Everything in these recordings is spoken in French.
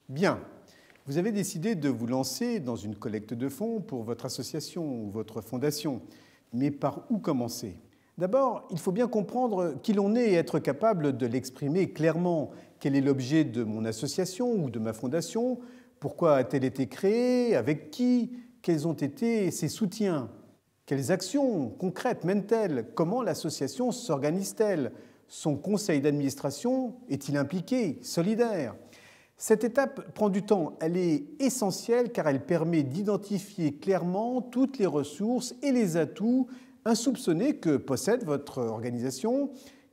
Bien, vous avez décidé de vous lancer dans une collecte de fonds pour votre association ou votre fondation. Mais par où commencer? D'abord, il faut bien comprendre qui l'on est et être capable de l'exprimer clairement. Quel est l'objet de mon association ou de ma fondation? Pourquoi a-t-elle été créée? Avec qui? Quels ont été ses soutiens? Quelles actions concrètes mène-t-elle? Comment l'association s'organise-t-elle? Son conseil d'administration est-il impliqué, solidaire? Cette étape prend du temps. Elle est essentielle car elle permet d'identifier clairement toutes les ressources et les atouts insoupçonnés que possède votre organisation,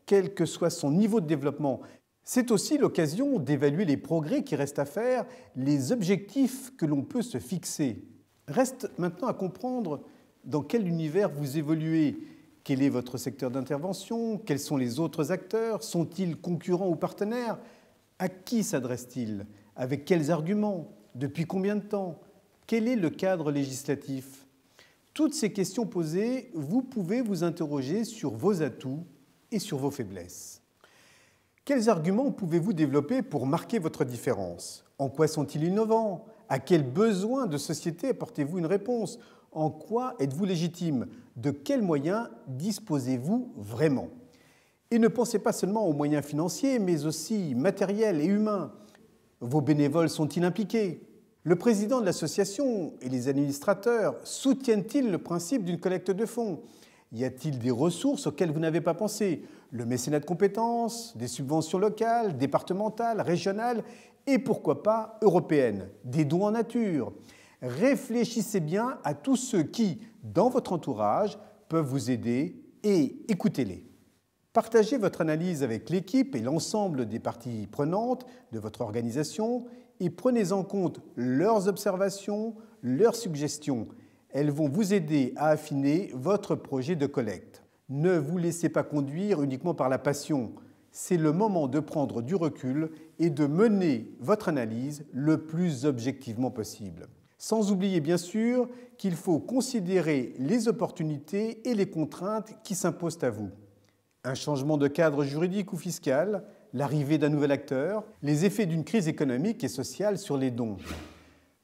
quel que soit son niveau de développement. C'est aussi l'occasion d'évaluer les progrès qui restent à faire, les objectifs que l'on peut se fixer. Reste maintenant à comprendre dans quel univers vous évoluez. Quel est votre secteur d'intervention? Quels sont les autres acteurs? Sont-ils concurrents ou partenaires? À qui s'adresse-t-il? Avec quels arguments? Depuis combien de temps? Quel est le cadre législatif? Toutes ces questions posées, vous pouvez vous interroger sur vos atouts et sur vos faiblesses. Quels arguments pouvez-vous développer pour marquer votre différence? En quoi sont-ils innovants? À quels besoins de société apportez-vous une réponse? En quoi êtes-vous légitime? De quels moyens disposez-vous vraiment? Et ne pensez pas seulement aux moyens financiers, mais aussi matériels et humains. Vos bénévoles sont-ils impliqués? Le président de l'association et les administrateurs soutiennent-ils le principe d'une collecte de fonds? Y a-t-il des ressources auxquelles vous n'avez pas pensé? Le mécénat de compétences, des subventions locales, départementales, régionales et pourquoi pas européennes, des dons en nature? Réfléchissez bien à tous ceux qui, dans votre entourage, peuvent vous aider et écoutez-les. Partagez votre analyse avec l'équipe et l'ensemble des parties prenantes de votre organisation et prenez en compte leurs observations, leurs suggestions. Elles vont vous aider à affiner votre projet de collecte. Ne vous laissez pas conduire uniquement par la passion. C'est le moment de prendre du recul et de mener votre analyse le plus objectivement possible. Sans oublier bien sûr qu'il faut considérer les opportunités et les contraintes qui s'imposent à vous. Un changement de cadre juridique ou fiscal, l'arrivée d'un nouvel acteur, les effets d'une crise économique et sociale sur les dons.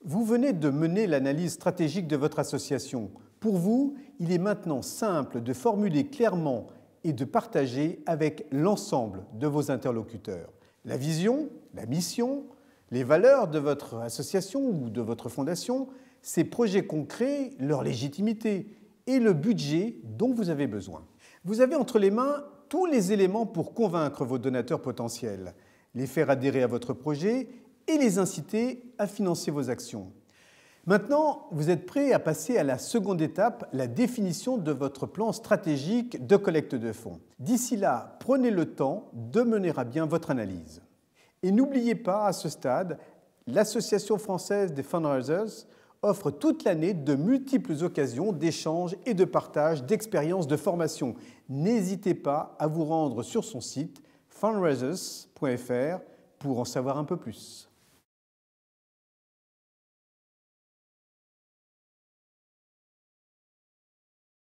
Vous venez de mener l'analyse stratégique de votre association. Pour vous, il est maintenant simple de formuler clairement et de partager avec l'ensemble de vos interlocuteurs la vision, la mission, les valeurs de votre association ou de votre fondation, ses projets concrets, leur légitimité et le budget dont vous avez besoin. Vous avez entre les mains tous les éléments pour convaincre vos donateurs potentiels, les faire adhérer à votre projet et les inciter à financer vos actions. Maintenant, vous êtes prêt à passer à la seconde étape, la définition de votre plan stratégique de collecte de fonds. D'ici là, prenez le temps de mener à bien votre analyse. Et n'oubliez pas, à ce stade, l'Association française des fundraisers offre toute l'année de multiples occasions d'échange et de partage d'expériences de formation. N'hésitez pas à vous rendre sur son site fundraisers.fr pour en savoir un peu plus.